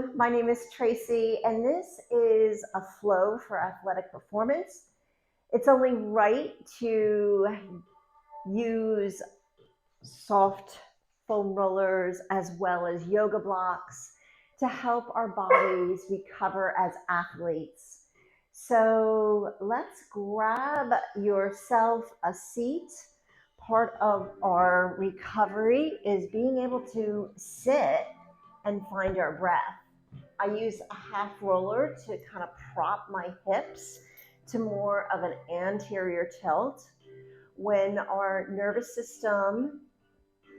Hello, my name is Tracy, and this is a flow for athletic performance. It's only right to use soft foam rollers as well as yoga blocks to help our bodies recover as athletes. So let's grab yourself a seat. Part of our recovery is being able to sit and find our breath. I use a half roller to kind of prop my hips to more of an anterior tilt. When our nervous system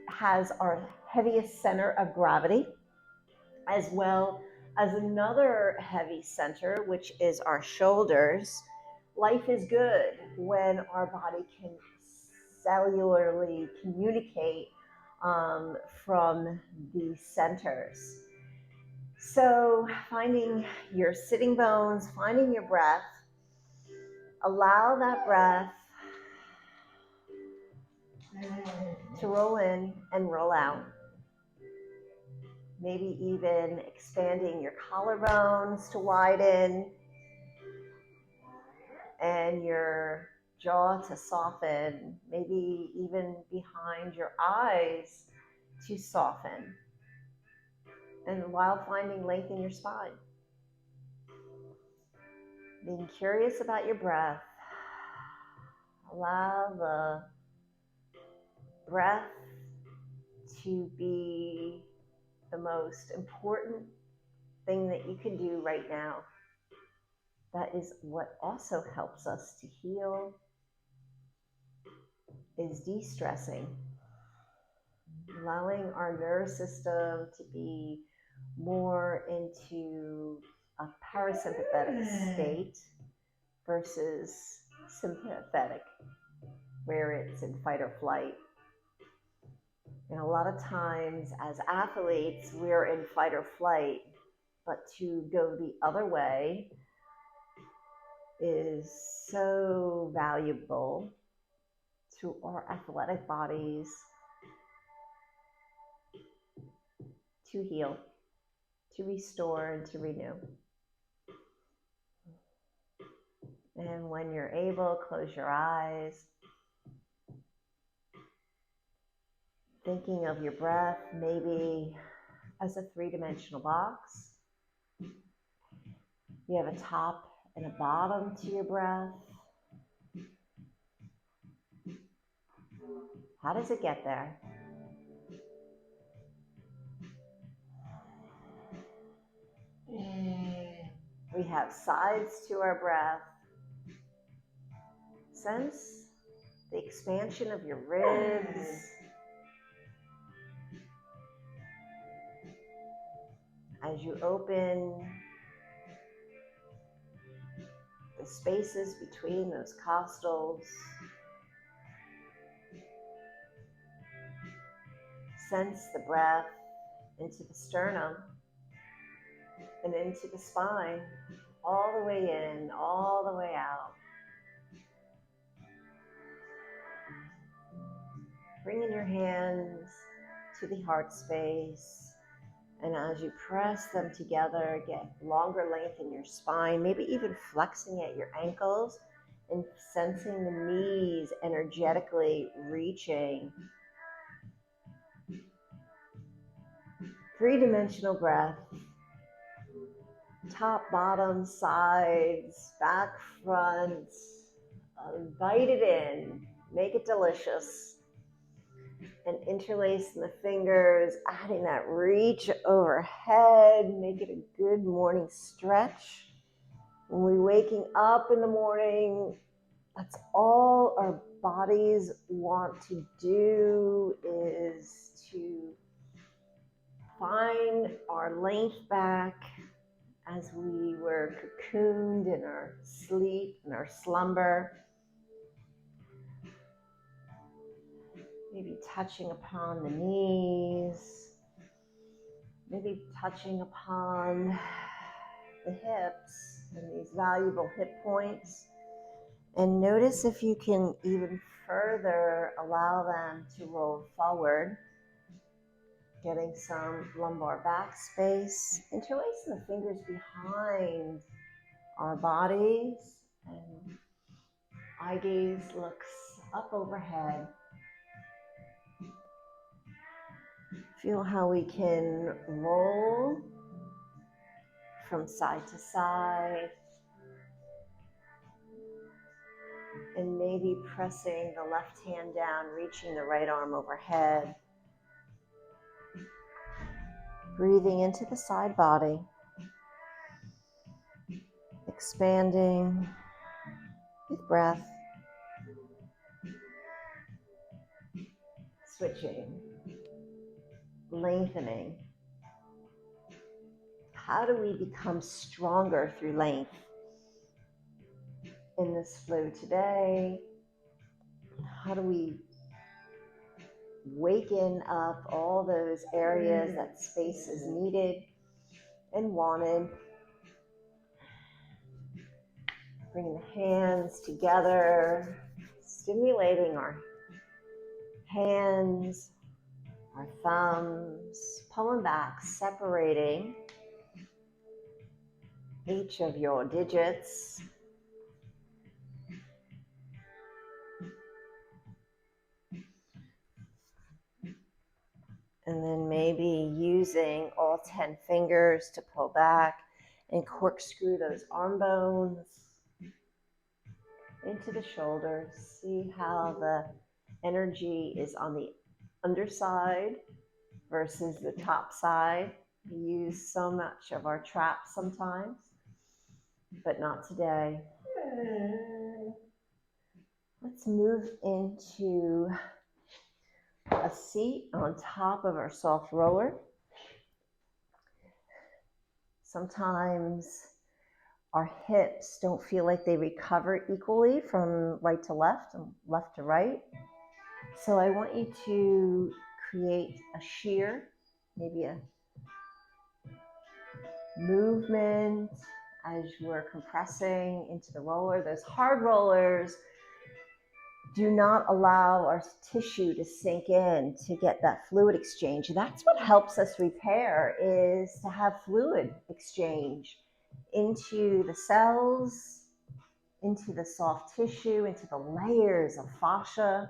has our heaviest center of gravity, as well as another heavy center, which is our shoulders, life is good when our body can cellularly communicate from these centers. So finding your sitting bones, finding your breath, allow that breath to roll in and roll out. Maybe even expanding your collarbones to widen and your jaw to soften, maybe even behind your eyes to soften. And while finding length in your spine. Being curious about your breath. Allow the breath to be the most important thing that you can do right now. That is what also helps us to heal, is de-stressing. Allowing our nervous system to be more into a parasympathetic state versus sympathetic, where it's in fight or flight. And a lot of times as athletes, we're in fight or flight, but to go the other way is so valuable to our athletic bodies to heal, to restore, and to renew. And when you're able, close your eyes. Thinking of your breath maybe as a three-dimensional box. You have a top and a bottom to your breath. How does it get there? We have sides to our breath. Sense the expansion of your ribs. As you open the spaces between those costals. Sense the breath into the sternum and into the spine, all the way in, all the way out. Bringing your hands to the heart space, and as you press them together, get longer length in your spine, maybe even flexing at your ankles and sensing the knees energetically reaching. Three-dimensional breath. Top, bottom, sides, back, front. Invite it in. Make it delicious. And interlacing the fingers, adding that reach overhead. Make it a good morning stretch. When we're waking up in the morning, that's all our bodies want to do, is to find our length back as we were cocooned in our sleep and our slumber. Maybe touching upon the knees, maybe touching upon the hips and these valuable hip points. And notice if you can even further allow them to roll forward, getting some lumbar back space. Interlace placing the fingers behind our bodies, and eye gaze looks up overhead. Feel how we can roll from side to side, and maybe pressing the left hand down, reaching the right arm overhead. Breathing into the side body, expanding with breath, switching, lengthening. How do we become stronger through length? In this flow today, how do we waken up all those areas that space is needed and wanted? Bringing the hands together, stimulating our hands, our thumbs, pulling back, separating each of your digits. And then maybe using all 10 fingers to pull back and corkscrew those arm bones into the shoulders. See how the energy is on the underside versus the top side. We use so much of our traps sometimes, but not today. Let's move into a seat on top of our soft roller. Sometimes our hips don't feel like they recover equally from right to left and left to right. So I want you to create a shear, maybe a movement as we're compressing into the roller. Those hard rollers do not allow our tissue to sink in to get that fluid exchange. That's what helps us repair, is to have fluid exchange into the cells, into the soft tissue, into the layers of fascia.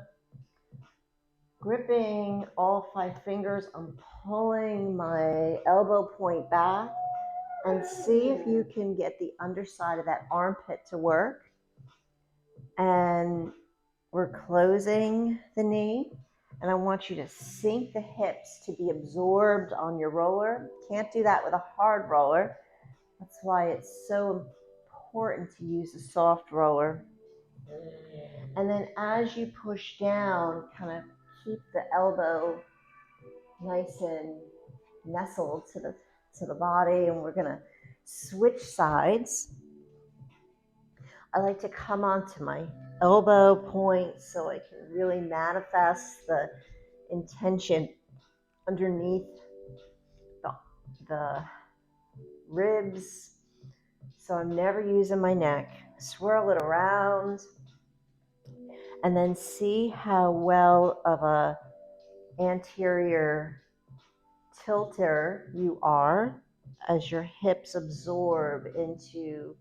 Gripping all 5 fingers, I'm pulling my elbow point back, and see if you can get the underside of that armpit to work. And we're closing the knee, and I want you to sink the hips to be absorbed on your roller. Can't do that with a hard roller. That's why it's so important to use a soft roller. And then as you push down, kind of keep the elbow nice and nestled to the body, and we're going to switch sides. I like to come onto my elbow point so I can really manifest the intention underneath the ribs. So I'm never using my neck. Swirl it around, and then see how well of a anterior tilter you are as your hips absorb into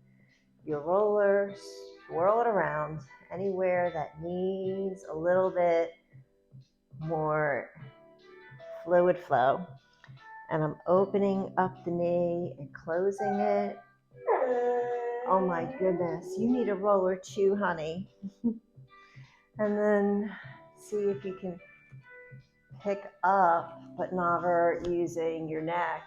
your rollers. Swirl it around anywhere that needs a little bit more fluid flow. And I'm opening up the knee and closing it. Oh my goodness, you need a roller too, honey. And then see if you can pick up, but never using your neck.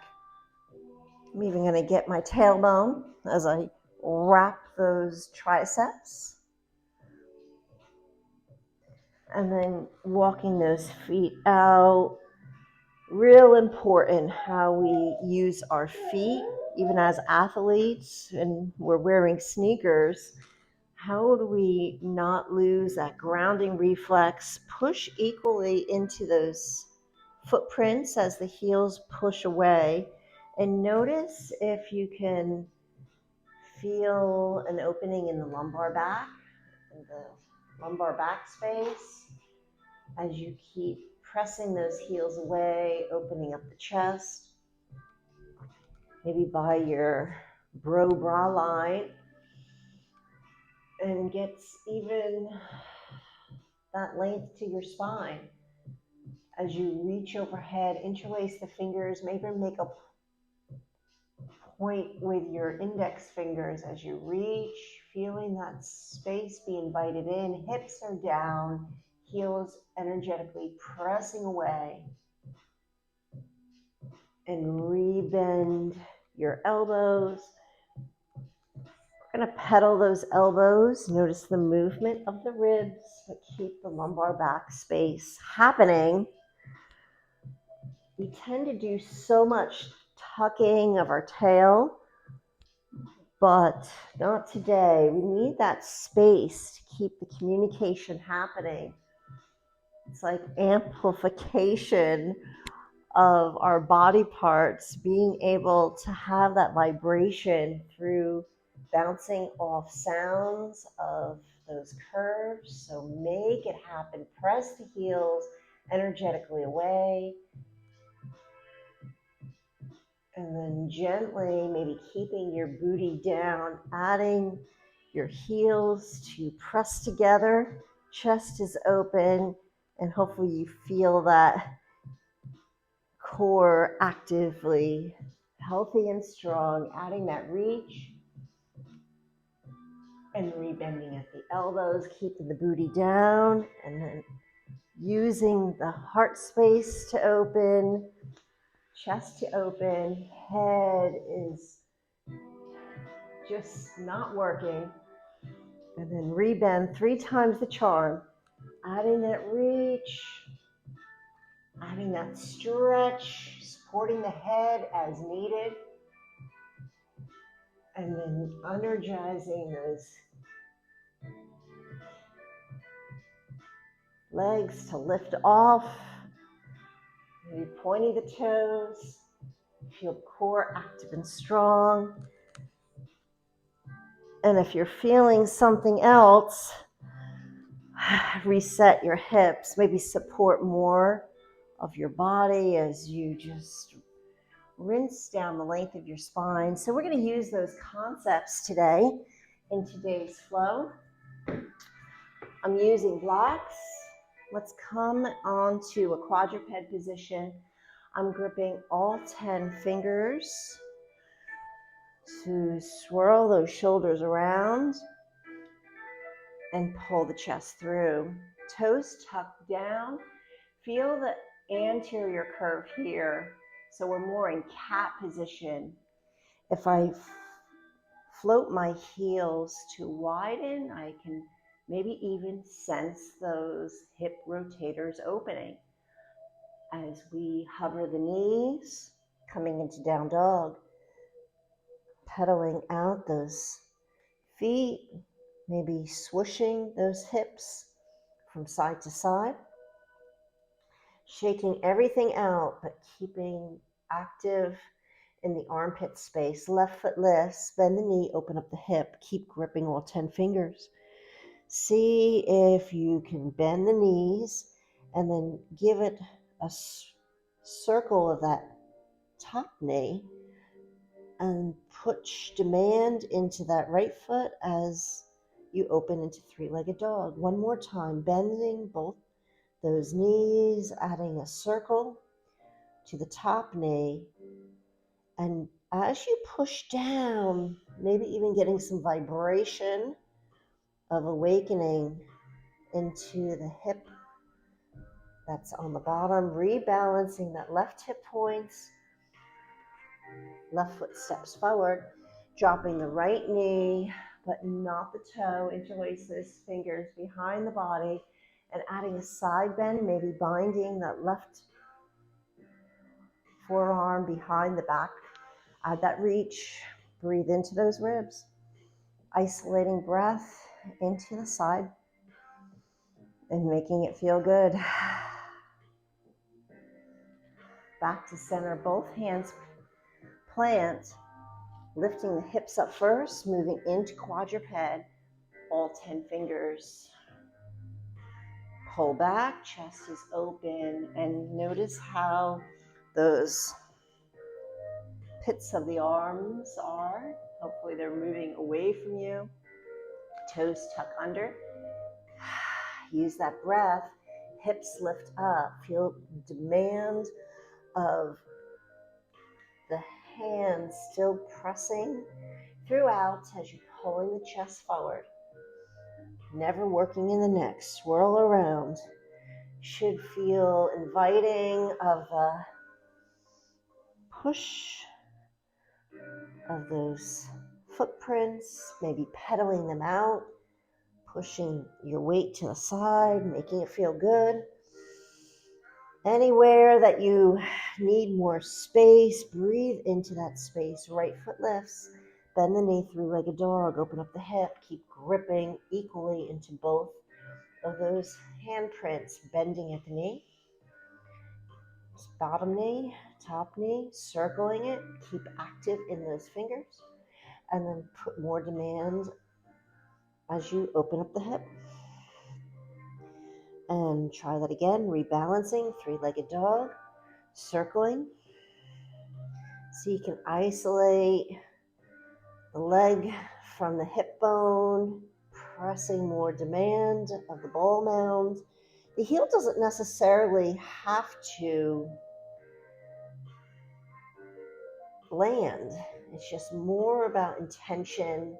I'm even going to get my tailbone as I wrap those triceps. And then walking those feet out. Real important how we use our feet, even as athletes, and we're wearing sneakers. How do we not lose that grounding reflex? Push equally into those footprints as the heels push away. And notice if you can feel an opening in the lumbar back, in the lumbar back space, as you keep pressing those heels away, opening up the chest. maybe by your bra line, and gets even that length to your spine. As you reach overhead, interlace the fingers, maybe make a point with your index fingers as you reach, feeling that space be invited in. Hips are down, heels energetically pressing away. And rebend your elbows. We're going to pedal those elbows. Notice the movement of the ribs, but keep the lumbar back space happening. We tend to do so much tucking of our tail, but not today. We need that space to keep the communication happening. It's like amplification of our body parts, being able to have that vibration through bouncing off sounds of those curves. So make it happen. Press the heels energetically away. And then gently, maybe keeping your booty down, adding your heels to press together. Chest is open, and hopefully you feel that core actively healthy and strong, adding that reach and rebending at the elbows, keeping the booty down, and then using the heart space to open, chest to open, head is just not working. And then rebend 3 times the charm, adding that reach, adding that stretch, supporting the head as needed. And then energizing those legs to lift off, maybe pointing the toes, feel the core active and strong. And if you're feeling something else, reset your hips, maybe support more of your body as you just rinse down the length of your spine. So we're going to use those concepts today in today's flow. I'm using blocks. Let's come onto a quadruped position. I'm gripping all 10 fingers to swirl those shoulders around and pull the chest through. Toes tucked down. Feel the anterior curve here. So we're more in cat position. If I float my heels to widen, I can maybe even sense those hip rotators opening. As we hover the knees, coming into down dog, pedaling out those feet, maybe swooshing those hips from side to side, shaking everything out, but keeping active in the armpit space. Left foot lifts, bend the knee, open up the hip, keep gripping all 10 fingers. See if you can bend the knees and then give it a circle of that top knee and push demand into that right foot as you open into three-legged dog. One more time, bending both those knees, adding a circle to the top knee. And as you push down, maybe even getting some vibration of awakening into the hip that's on the bottom, rebalancing that left hip points, left foot steps forward, dropping the right knee, but not the toe. Interlace those fingers behind the body and adding a side bend, maybe binding that left forearm behind the back. Add that reach, breathe into those ribs. Isolating breath into the side and making it feel good. Back to center, both hands plant, lifting the hips up first, moving into quadruped, all 10 fingers. Pull back, chest is open, and notice how those pits of the arms are. Hopefully they're moving away from you. Toes tuck under. Use that breath. Hips lift up. Feel demand of the hands still pressing throughout as you're pulling the chest forward. Never working in the neck. Swirl around. Should feel inviting of the push of those footprints, maybe pedaling them out, pushing your weight to the side, making it feel good. Anywhere that you need more space, breathe into that space. Right foot lifts, bend the knee, three-legged dog, open up the hip, keep gripping equally into both of those handprints, bending at the knee. Bottom knee, top knee, circling it, keep active in those fingers, and then put more demand as you open up the hip. And try that again, rebalancing, three-legged dog, circling. So you can isolate the leg from the hip bone, pressing more demand of the ball mound. The heel doesn't necessarily have to land. It's just more about intention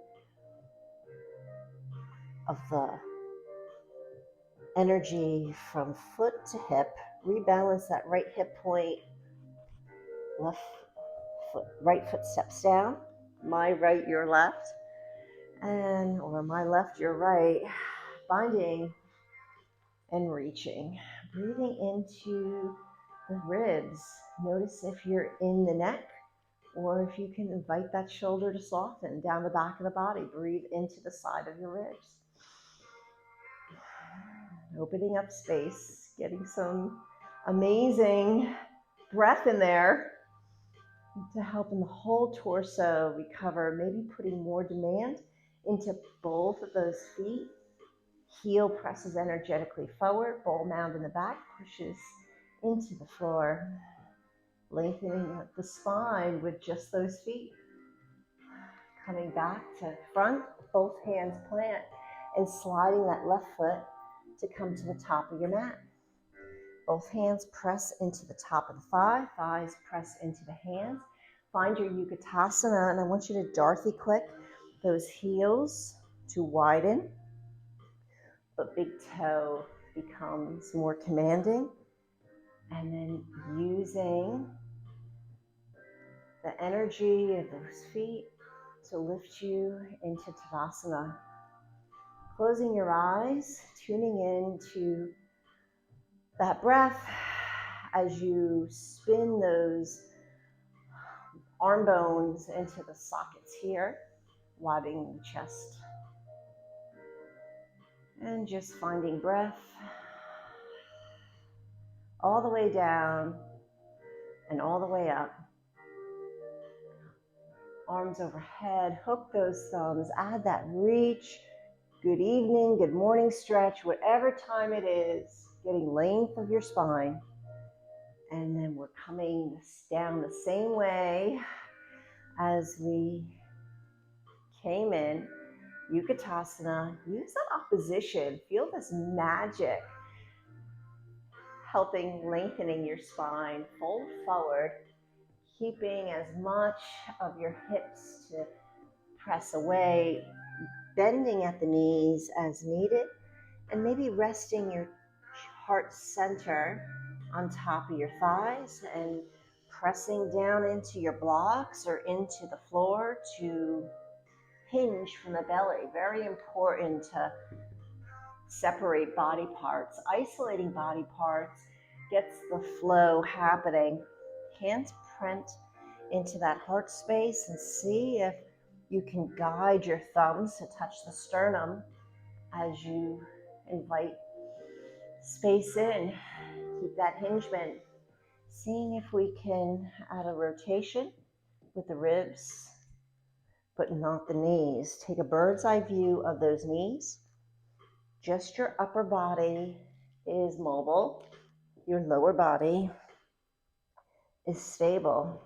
of the energy from foot to hip. Rebalance that right hip point. Left foot, right foot steps down. My right, your left. And or my left, your right. Binding and reaching. Breathing into the ribs. Notice if you're in the neck or if you can invite that shoulder to soften down the back of the body. Breathe into the side of your ribs. Opening up space, getting some amazing breath in there to help in the whole torso recover, maybe putting more demand into both of those feet. Heel presses energetically forward, ball mound in the back pushes into the floor, lengthening the spine with just those feet. Coming back to front, both hands plant, and sliding that left foot to come to the top of your mat. Both hands press into the top of the thigh, thighs press into the hands. Find your Yukitasana, and I want you to Dorothy click those heels to widen, but big toe becomes more commanding. And then using the energy of those feet to lift you into Tadasana. Closing your eyes, tuning into that breath as you spin those arm bones into the sockets here, widening the chest. And just finding breath all the way down and all the way up. Arms overhead, hook those thumbs, add that reach. Good evening, good morning stretch, whatever time it is, getting length of your spine. And then we're coming down the same way as we came in. Yukitasana, use that opposition. Feel this magic helping lengthening your spine. Fold forward, keeping as much of your hips to press away, bending at the knees as needed, and maybe resting your heart center on top of your thighs and pressing down into your blocks or into the floor to hinge from the belly. Very important to separate body parts. Isolating body parts gets the flow happening. Hands print into that heart space and see if you can guide your thumbs to touch the sternum as you invite space in. Keep that hingement. Seeing if we can add a rotation with the ribs, but not the knees. Take a bird's eye view of those knees. Just your upper body is mobile. Your lower body is stable.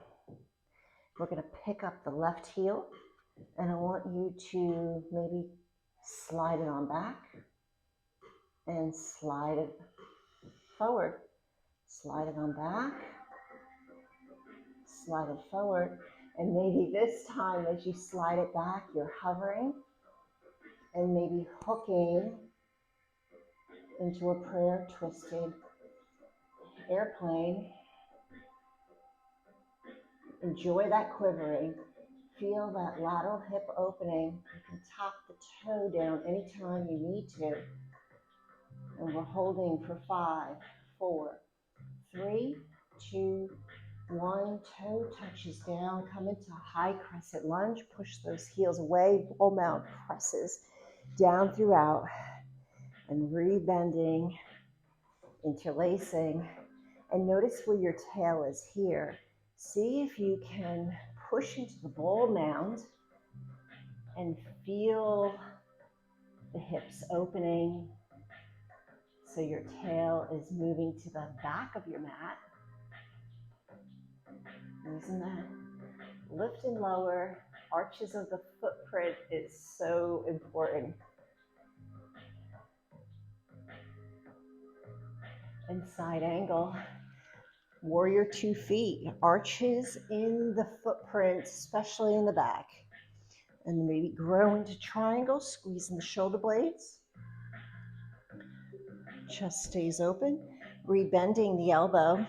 We're going to pick up the left heel, and I want you to maybe slide it on back and slide it forward. Slide it on back, slide it forward, and maybe this time as you slide it back, you're hovering and maybe hooking into a prayer twisted airplane. Enjoy that quivering. Feel that lateral hip opening. You can tuck the toe down anytime you need to. And we're holding for 5, 4, 3, 2, 1. Toe touches down. Come into a high crescent lunge. Push those heels away. Ball mount presses down throughout. And rebending, interlacing. And notice where your tail is here. See if you can push into the ball mound and feel the hips opening so your tail is moving to the back of your mat. Using that lift and lower, arches of the footprint is so important. And side angle, warrior 2 feet, arches in the footprint, especially in the back. And maybe grow into triangle, squeezing the shoulder blades. Chest stays open, rebending the elbow,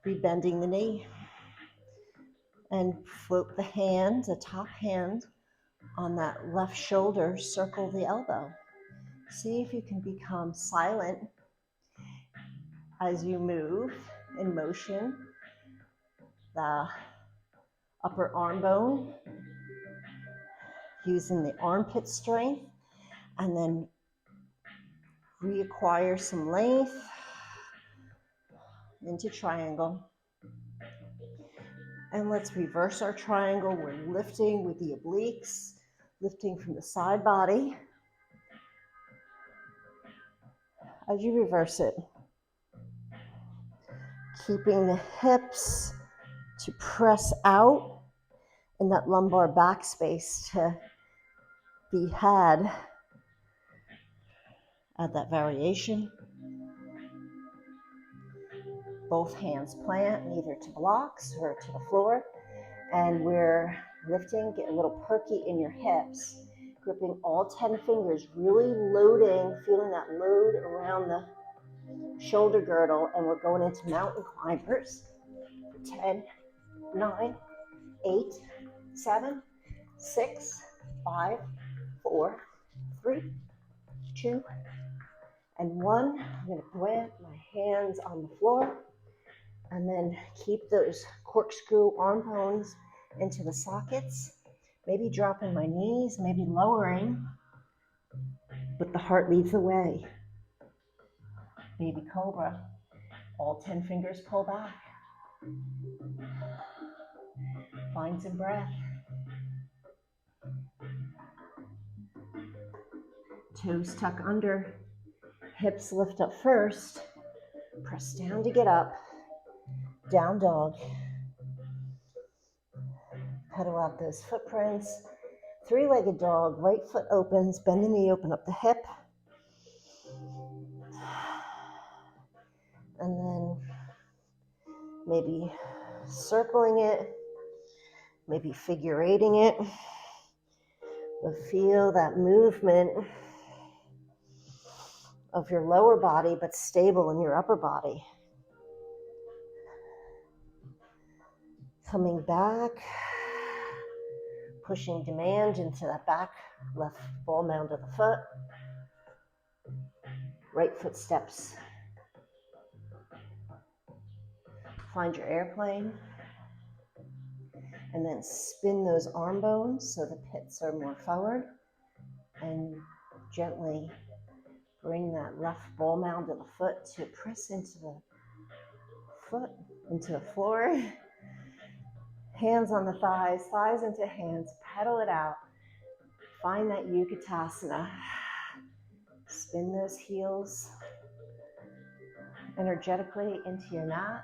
rebending the knee, and float the hand, the top hand, on that left shoulder, circle the elbow. See if you can become silent as you move in motion. The upper arm bone, using the armpit strength, and then reacquire some length into triangle. And let's reverse our triangle. We're lifting with the obliques, lifting from the side body. As you reverse it, keeping the hips to press out and that lumbar back space to be had at that variation. Both hands plant, either to blocks or to the floor. And we're lifting, get a little perky in your hips, gripping all 10 fingers, really loading, feeling that load around the shoulder girdle. And we're going into mountain climbers. 10, 9, 8, 7, 6, 5, 4, 3, 2, and 1. I'm going to plant my hands on the floor and then keep those corkscrew arm bones into the sockets. Maybe dropping my knees, maybe lowering, but the heart leads the way. Baby Cobra. All 10 fingers pull back. Find some breath. Toes tuck under. Hips lift up first. Press down to get up. Down dog. Pedal out those footprints. Three-legged dog. Right foot opens. Bend the knee, open up the hip. And then maybe circling it. Maybe figure eighting it. But feel that movement of your lower body, but stable in your upper body. Coming back, pushing demand into that back left ball mound of the foot. Right foot steps. Find your airplane. And then spin those arm bones so the pits are more forward. And gently bring that left ball mound of the foot to press into the foot, into the floor. Hands on the thighs, thighs into hands, pedal it out. Find that Yukitasana. Spin those heels energetically into your mat.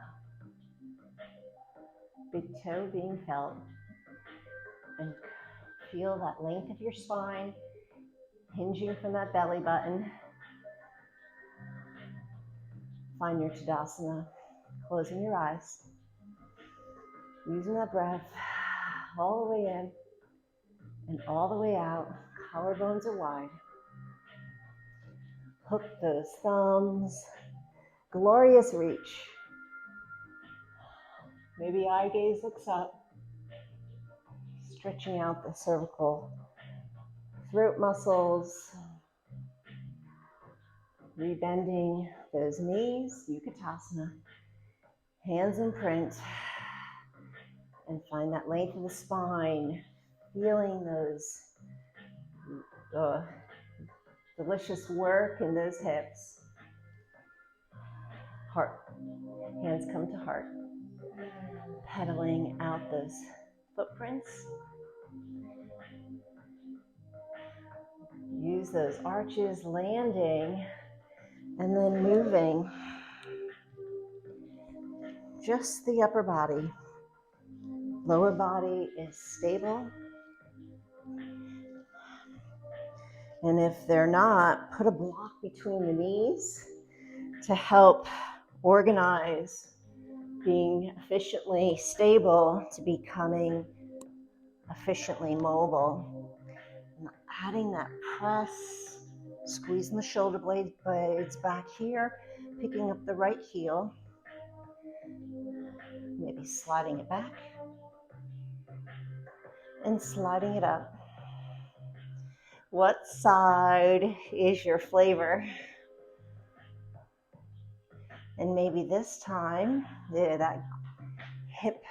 big toe being felt. And feel that length of your spine, hinging from that belly button. Find your Tadasana, closing your eyes. Using that breath all the way in and all the way out. Collarbones are wide. Hook those thumbs. Glorious reach. Maybe eye gaze looks up. Stretching out the cervical throat muscles. Rebending those knees. Yukitasana. Hands in print. And find that length of the spine. Feeling those delicious work in those hips. Heart. Hands come to heart. Pedaling out those footprints. Use those arches, landing, and then moving. Just the upper body. Lower body is stable. And if they're not, put a block between the knees to help organize being efficiently stable to becoming efficiently mobile. And adding that press, squeezing the shoulder blades back here, picking up the right heel, maybe sliding it back and sliding it up. What side is your flavor? And maybe this time, that hip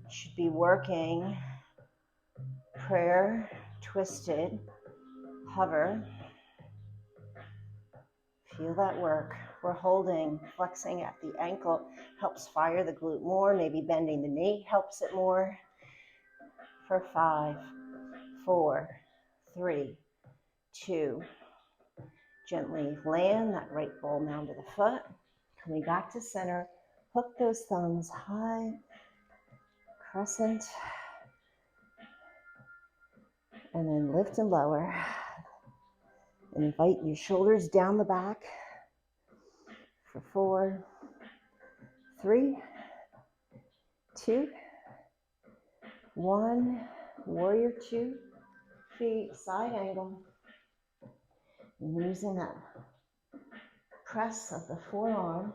should be working. Prayer, twisted, hover. Feel that work. We're holding, flexing at the ankle, helps fire the glute more. Maybe bending the knee helps it more. For 5, 4, 3, 2. Gently land that right ball mound to the foot. Coming back to center. Hook those thumbs high. Crescent. And then lift and lower. And invite your shoulders down the back. For 4, 3, 2, 1. Warrior 2. Feet side angle. And using that press of the forearm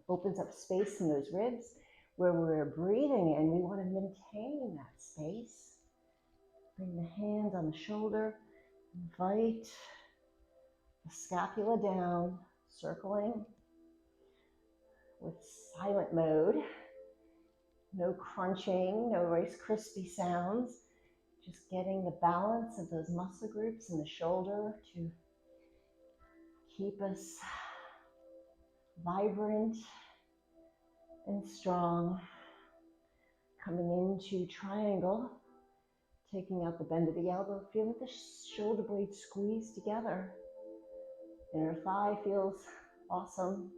opens up space in those ribs. Where we're breathing in, we want to maintain that space. Bring the hands on the shoulder. Invite the scapula down, circling with silent mode. No crunching, no Rice Krispie sounds. Just getting the balance of those muscle groups in the shoulder to keep us vibrant and strong. Coming into triangle, taking out the bend of the elbow. Feel the shoulder blades squeeze together. Inner thigh feels awesome.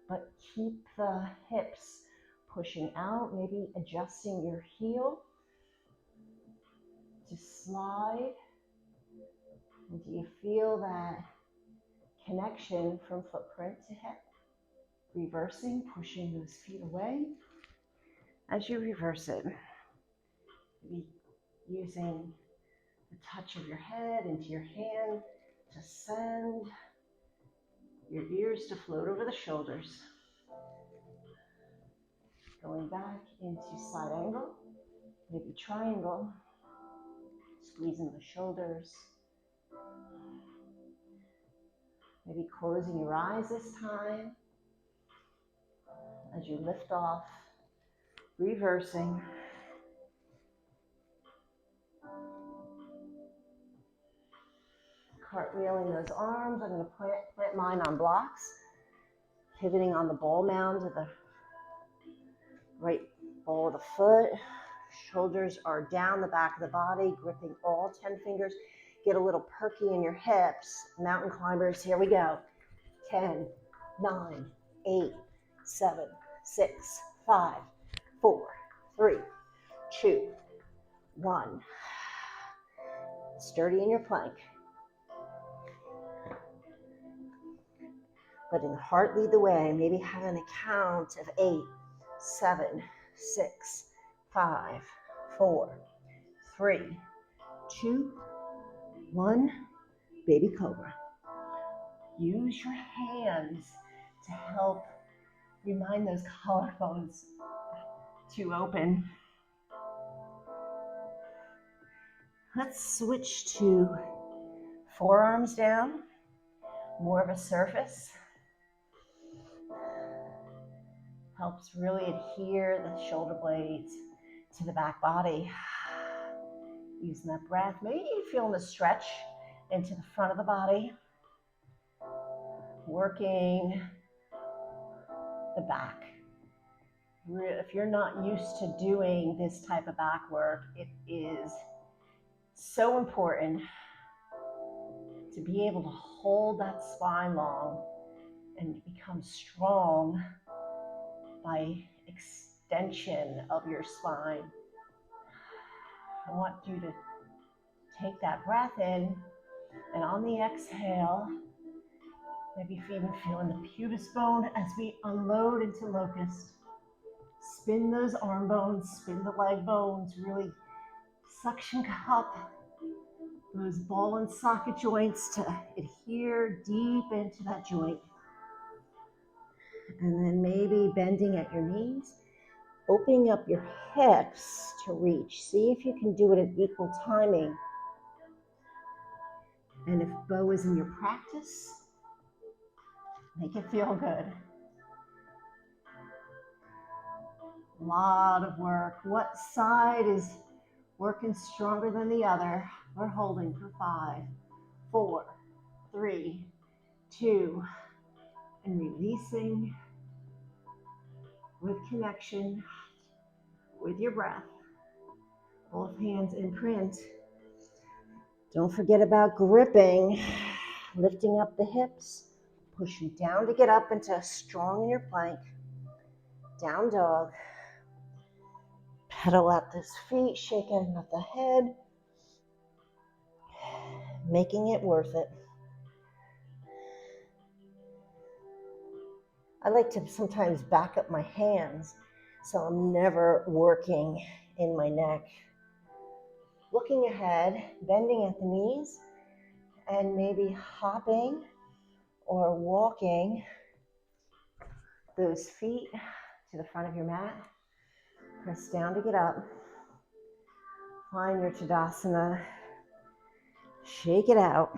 But keep the hips pushing out, maybe adjusting your heel to slide. And do you feel that connection from footprint to hip? Reversing, pushing those feet away. As you reverse it, maybe using the touch of your head into your hand to send your ears to float over the shoulders. Going back into side angle, maybe triangle, squeezing the shoulders. Maybe closing your eyes this time as you lift off, reversing. Cartwheeling those arms. I'm going to plant mine on blocks, pivoting on the ball mound to the right ball of the foot. Shoulders are down the back of the body, gripping all 10 fingers. Get a little perky in your hips. Mountain climbers, here we go. 10, 9, 8, 7, 6, 5, 4, 3, 2, 1. Sturdy in your plank. Letting the heart lead the way. Maybe having a count of 8, 7, 6, 5, 4, 3, 2, 1. Baby Cobra. Use your hands to help remind those collarbones to open. Let's switch to forearms down, more of a surface. Helps really adhere the shoulder blades to the back body. Using that breath, maybe feeling the stretch into the front of the body. Working the back. If you're not used to doing this type of back work, it is so important to be able to hold that spine long and become strong by extension of your spine. I want you to take that breath in, and on the exhale, maybe even feeling the pubis bone as we unload into locust. Spin those arm bones, spin the leg bones, really suction cup those ball and socket joints to adhere deep into that joint. And then maybe bending at your knees, opening up your hips to reach. See if you can do it at equal timing. And if bow is in your practice, make it feel good. A lot of work. What side is working stronger than the other? We're holding for 5, 4, 3, 2, and releasing with connection, with your breath. Both hands imprint. Don't forget about gripping, lifting up the hips, pushing down to get up into strong in your plank. Down dog. Pedal out those feet, shaking out the head, making it worth it. I like to sometimes back up my hands so I'm never working in my neck. Looking ahead, bending at the knees, and maybe hopping or walking those feet to the front of your mat. Press down to get up. Find your Tadasana. Shake it out.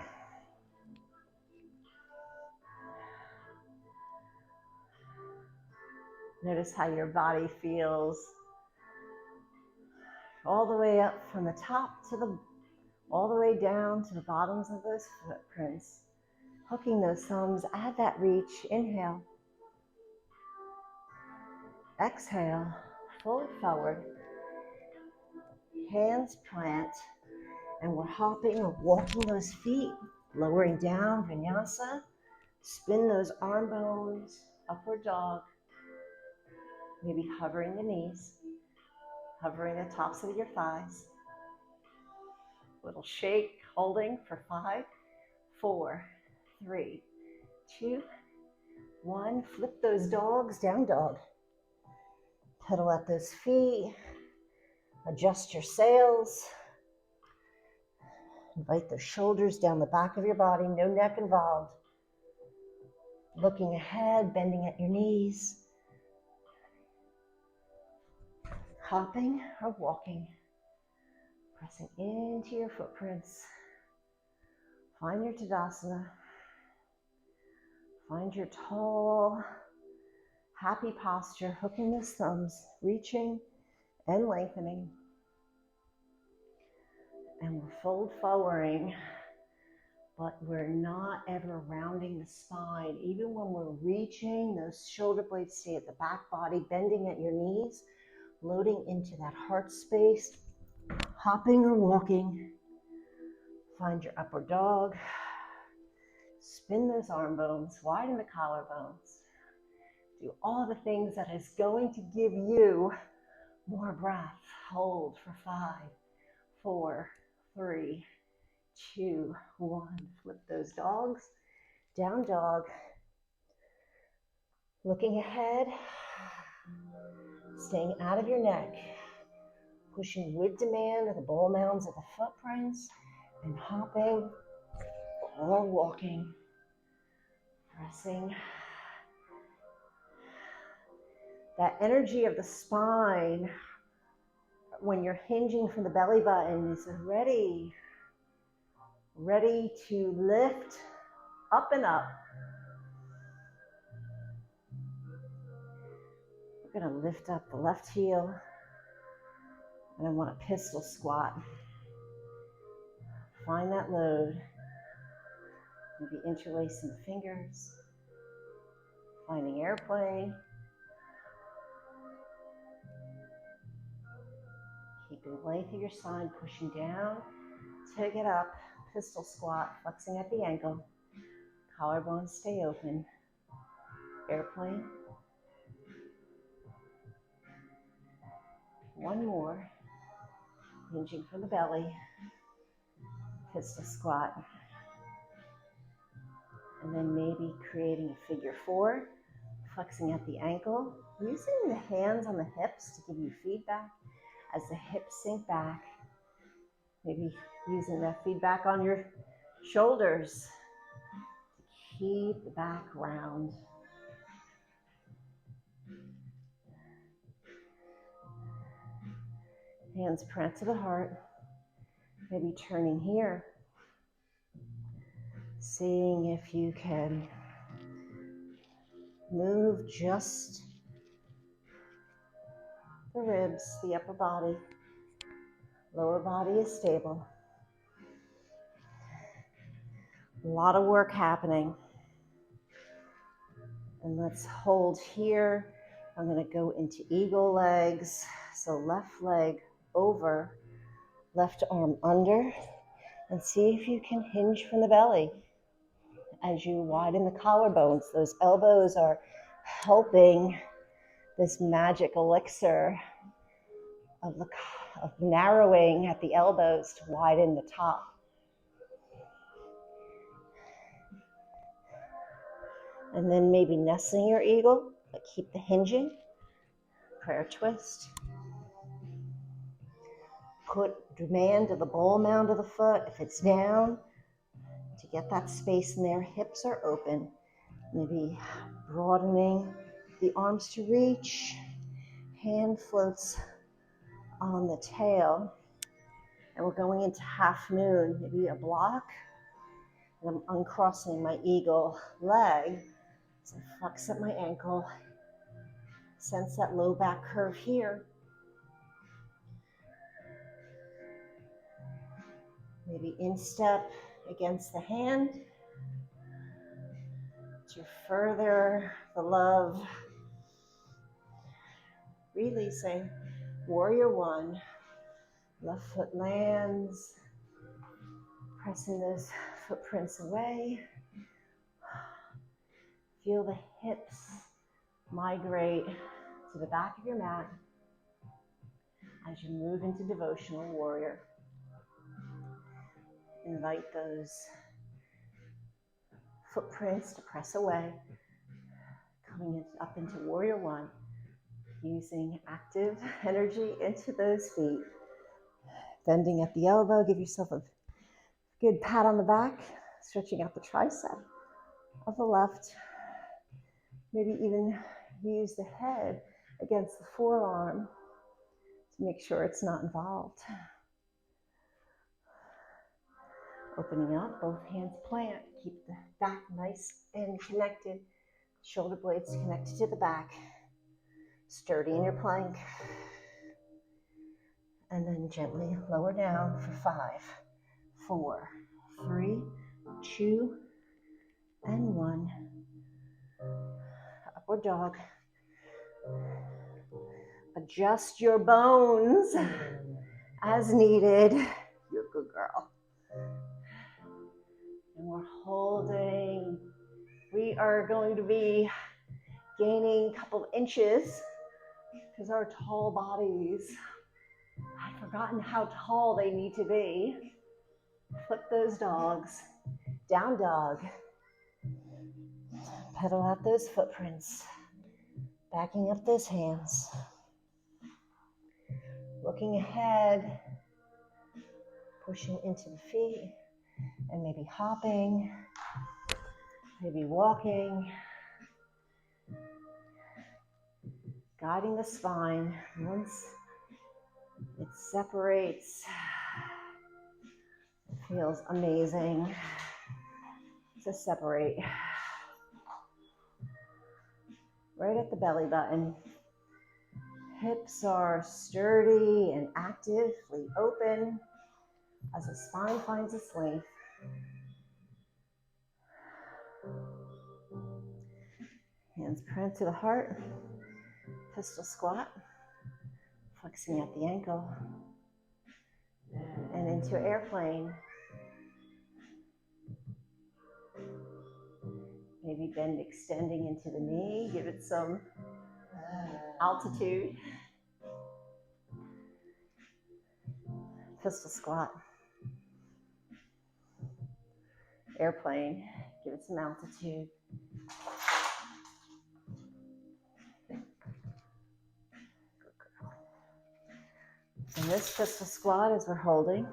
Notice how your body feels all the way up from the top to all the way down to the bottoms of those footprints. Hooking those thumbs, add that reach. Inhale. Exhale, fully forward. Hands plant, and we're hopping or walking those feet, lowering down, vinyasa. Spin those arm bones, upward dog. Maybe hovering the knees, hovering the tops of your thighs. Little shake, holding for 5, 4, 3, 2, 1. Flip those dogs, down dog. Pedal at those feet. Adjust your sails. Invite those shoulders down the back of your body, no neck involved. Looking ahead, bending at your knees. Hopping or walking. Pressing into your footprints. Find your Tadasana. Find your tall, happy posture, hooking those thumbs, reaching and lengthening. And we're fold forwarding, but we're not ever rounding the spine. Even when we're reaching, those shoulder blades stay at the back body, bending at your knees, loading into that heart space, hopping or walking. Find your upward dog. Spin those arm bones, widen the collarbones. Do all the things that is going to give you more breath. Hold for 5, 4, 3, 2, 1. Flip those dogs. Down dog. Looking ahead. Staying out of your neck. Pushing with demand of the ball mounds of the footprints. And hopping or walking. Pressing. That energy of the spine when you're hinging from the belly button is ready to lift up and up. We're going to lift up the left heel, and I want a pistol squat. Find that load. Maybe interlacing the fingers, finding airplane. Keeping length of your spine, pushing down to get up. Pistol squat, flexing at the ankle. Collarbones stay open. Airplane. One more. Hinging from the belly. Pistol squat. And then maybe creating a figure 4. Flexing at the ankle. Using the hands on the hips to give you feedback as the hips sink back. Maybe using that feedback on your shoulders to keep the back round. Hands press to the heart. Maybe turning here. Seeing if you can move just the ribs, the upper body. Lower body is stable. A lot of work happening. And let's hold here. I'm going to go into eagle legs. So left leg over, left arm under, and see if you can hinge from the belly as you widen the collarbones. Those elbows are helping this magic elixir of narrowing at the elbows to widen the top. And then maybe nestling your eagle, but keep the hinging. Prayer twist. Put demand to the ball mound of the foot. If it's down, to get that space in there, hips are open. Maybe broadening the arms to reach. Hand floats on the tail. And we're going into half moon, maybe a block. And I'm uncrossing my eagle leg. So I flex at my ankle. Sense that low back curve here. Maybe instep against the hand to further the love. Releasing. Warrior 1. Left foot lands. Pressing those footprints away. Feel the hips migrate to the back of your mat as you move into devotional warrior. Invite those footprints to press away, coming up into warrior 1, using active energy into those feet. Bending at the elbow, give yourself a good pat on the back, stretching out the tricep of the left. Maybe even use the head against the forearm to make sure it's not involved. Opening up, both hands plant. Keep the back nice and connected. Shoulder blades connected to the back. Sturdy in your plank. And then gently lower down for 5, 4, 3, 2, and 1. Upward dog. Adjust your bones as needed. You're a good girl. And we're holding. We are going to be gaining a couple of inches because our tall bodies, I've forgotten how tall they need to be. Flip those dogs. Down dog. Pedal out those footprints. Backing up those hands. Looking ahead. Pushing into the feet. And maybe hopping. Maybe walking. Guiding the spine. Once it separates, it feels amazing to separate. Right at the belly button. Hips are sturdy and actively open as the spine finds its length. Hands print to the heart. Pistol squat. Flexing at the ankle. And into airplane. Maybe bend extending into the knee. Give it some altitude. Pistol squat. Airplane. Give it some altitude. And this pistol squat, as we're holding,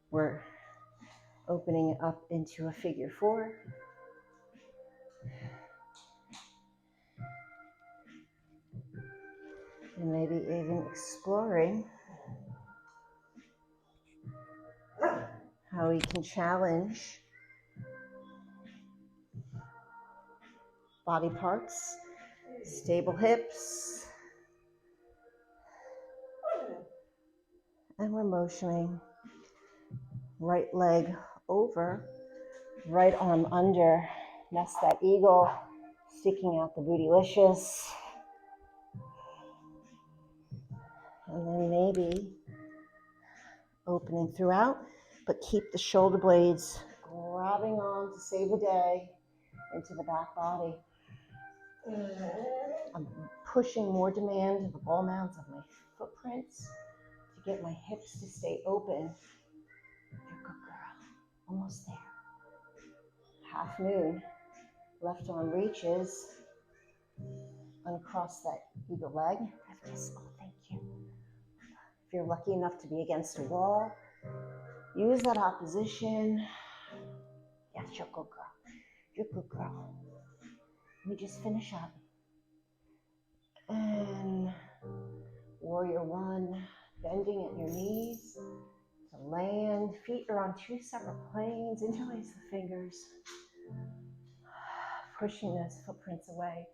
we're opening up into a figure four. And maybe even exploring how we can challenge body parts, stable hips, and we're motioning right leg over, right arm under. That's that eagle sticking out the bootylicious. And then maybe opening throughout, but keep the shoulder blades grabbing on to save the day into the back body. I'm pushing more demand to the ball mounds of my footprints to get my hips to stay open. You're a good girl. Almost there. Half moon. Left arm reaches. Uncross that eagle leg. Oh, thank you. If you're lucky enough to be against a wall, use that opposition. Yes, you're a good girl. You're a good girl. Let me just finish up. And warrior one, bending at your knees to land. Feet are on two separate planes. Interlace the fingers. Pushing those footprints away.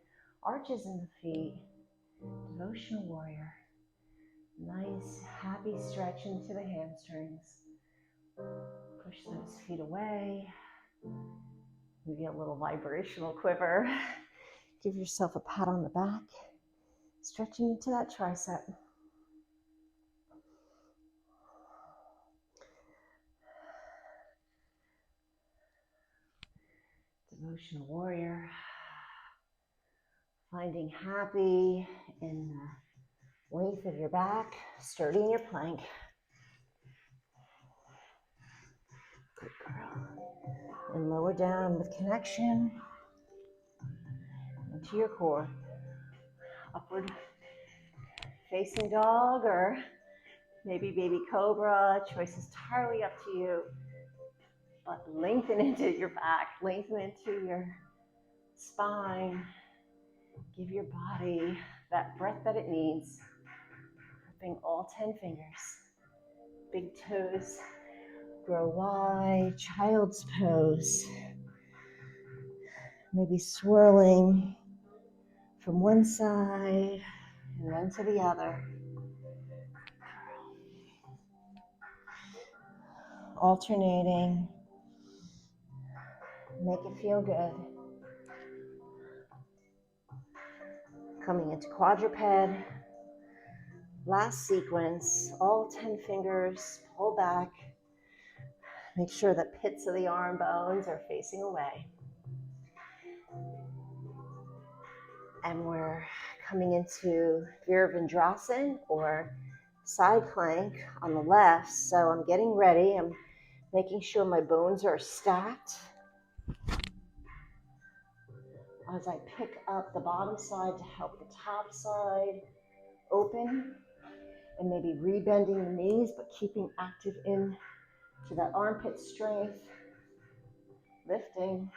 Arches in the feet. Devotional warrior. Nice, happy stretch into the hamstrings. Push those feet away. Maybe a little vibrational quiver. Give yourself a pat on the back. Stretching into that tricep. Devotional warrior. Finding happy in the length of your back, sturdy in your plank. Good girl. And lower down with connection into your core. Upward facing dog or maybe baby cobra. Choice is entirely up to you. But lengthen into your back, lengthen into your spine. Give your body that breath that it needs. Gripping all 10 fingers. Big toes grow wide, child's pose. Maybe swirling from one side and then to the other. Alternating. Make it feel good. Coming into quadruped. Last sequence, all 10 fingers, pull back. Make sure the pits of the arm bones are facing away. And we're coming into Virabhadrasana or side plank on the left. So I'm getting ready. I'm making sure my bones are stacked as I pick up the bottom side to help the top side open, and maybe rebending the knees, but keeping active in to that armpit strength, lifting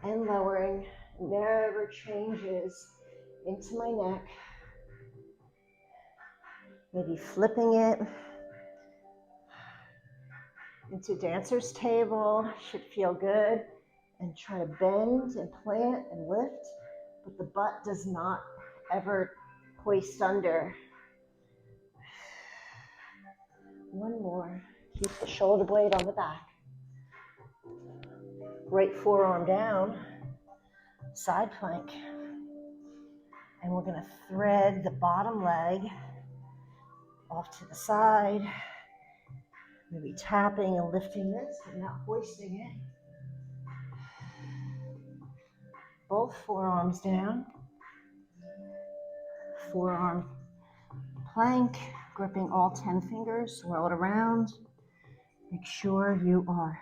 and lowering, never changes into my neck. Maybe flipping it into dancer's table, should feel good. And try to bend and plant and lift, but the butt does not ever hoist under. One more. Keep the shoulder blade on the back. Right forearm down, side plank. And we're going to thread the bottom leg off to the side. Maybe tapping and lifting this, but not hoisting it. Both forearms down. Forearm plank, gripping all 10 fingers, swirl it around. Make sure you are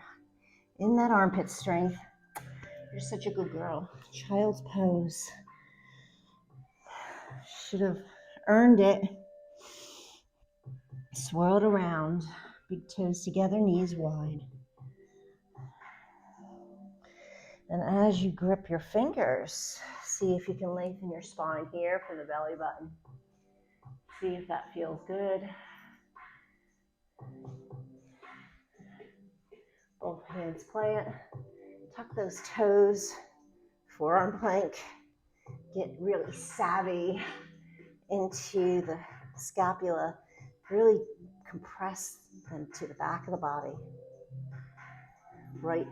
in that armpit strength. You're such a good girl. Child's pose. Should have earned it. Swirl it around. Big toes together, knees wide. And as you grip your fingers, see if you can lengthen your spine here from the belly button. See if that feels good. Both hands plant. Tuck those toes. Forearm plank. Get really savvy into the scapula. Really compress them to the back of the body. Right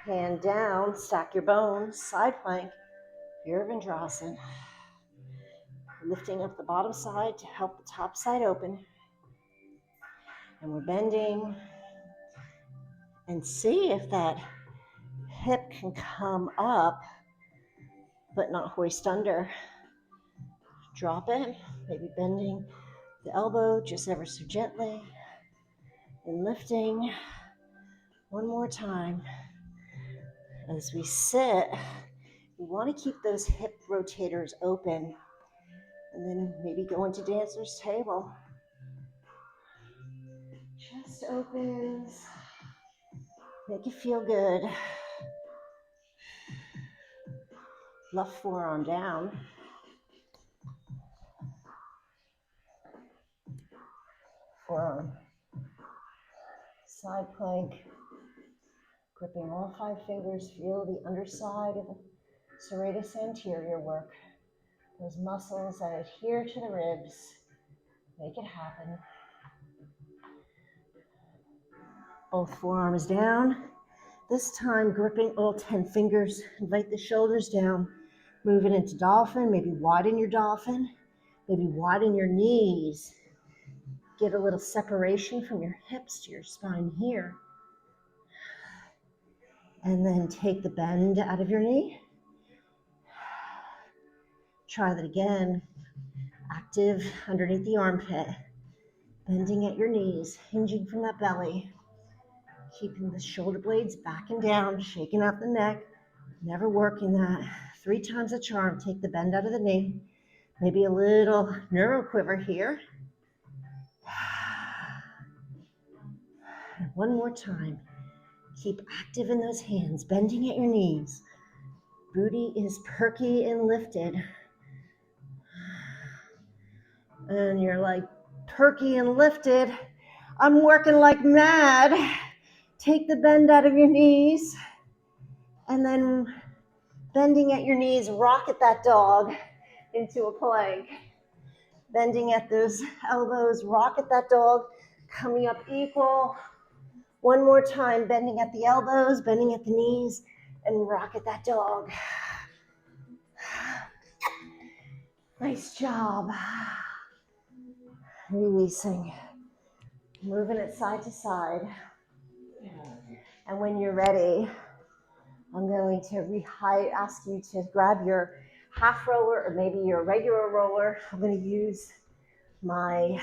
hand down, stack your bones, side plank, Virabhadrasana. Lifting up the bottom side to help the top side open. And we're bending. And see if that hip can come up, but not hoist under. Drop it, maybe bending the elbow just ever so gently. And lifting one more time. As we sit, we want to keep those hip rotators open. And then maybe go into dancer's table. Chest opens. Make it feel good. Left forearm down. Forearm. Side plank. Gripping all 5 fingers. Feel the underside of the serratus anterior work. Those muscles that adhere to the ribs. Make it happen. Both forearms down. This time gripping all 10 fingers. Invite the shoulders down. Move it into dolphin. Maybe widen your dolphin. Maybe widen your knees. Get a little separation from your hips to your spine here. And then take the bend out of your knee. Try that again. Active underneath the armpit. Bending at your knees, hinging from that belly. Keeping the shoulder blades back and down, shaking out the neck. Never working that. 3 times a charm. Take the bend out of the knee. Maybe a little neuro quiver here. And one more time. Keep active in those hands, bending at your knees. Booty is perky and lifted. And you're like, perky and lifted. I'm working like mad. Take the bend out of your knees. And then bending at your knees, rocket that dog into a plank. Bending at those elbows, rocket that dog, coming up equal. One more time, bending at the elbows, bending at the knees, and rocket that dog. Nice job. Releasing. Moving it side to side. And when you're ready, I'm going to ask you to grab your half roller or maybe your regular roller. I'm going to use my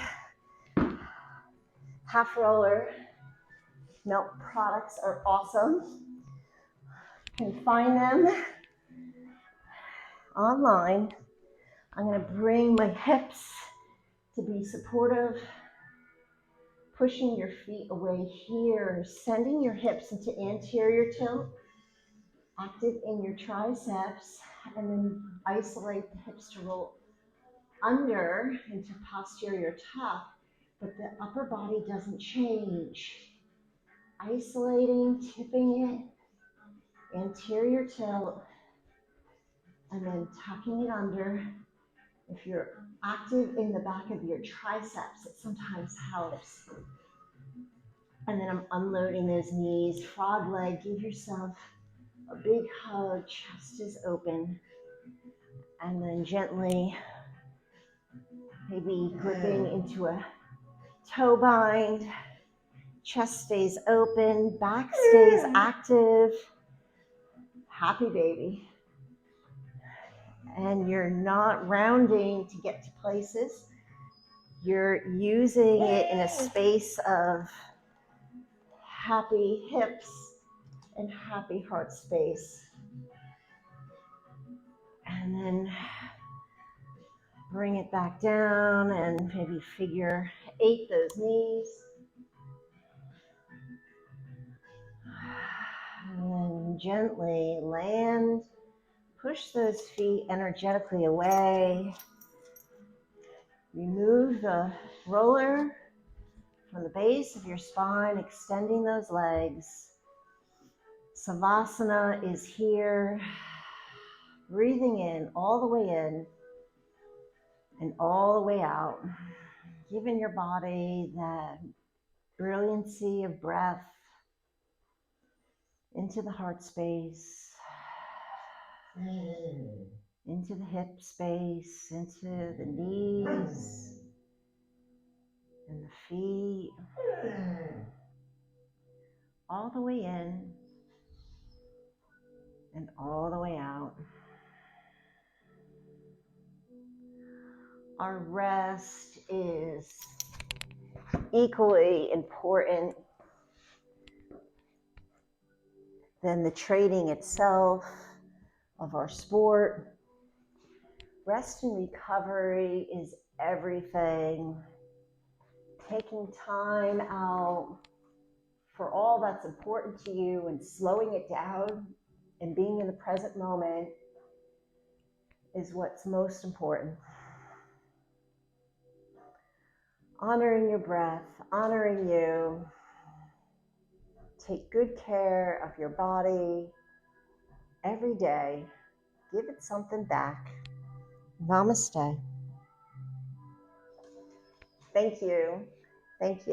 half roller. Melt products are awesome. You can find them online. I'm going to bring my hips to be supportive, pushing your feet away here, sending your hips into anterior tilt, active in your triceps, and then isolate the hips to roll under into posterior tuck, but the upper body doesn't change. Isolating, tipping it, anterior tilt, and then tucking it under. If you're active in the back of your triceps, it sometimes helps. And then I'm unloading those knees, frog leg, give yourself a big hug, chest is open. And then gently, maybe gripping into a toe bind, chest stays open, back stays active. Happy baby. And you're not rounding to get to places. You're using it in a space of happy hips and happy heart space. And then bring it back down and maybe figure 8 those knees. And then gently land, push those feet energetically away. Remove the roller from the base of your spine, extending those legs. Savasana is here. Breathing in, all the way in, and all the way out. Giving your body that brilliancy of breath into the heart space, into the hip space, into the knees and the feet, all the way in and all the way out. Our rest is equally important than the training itself of our sport. Rest and recovery is everything. Taking time out for all that's important to you and slowing it down and being in the present moment is what's most important. Honoring your breath, honoring you. Take good care of your body every day. Give it something back. Namaste. Thank you. Thank you.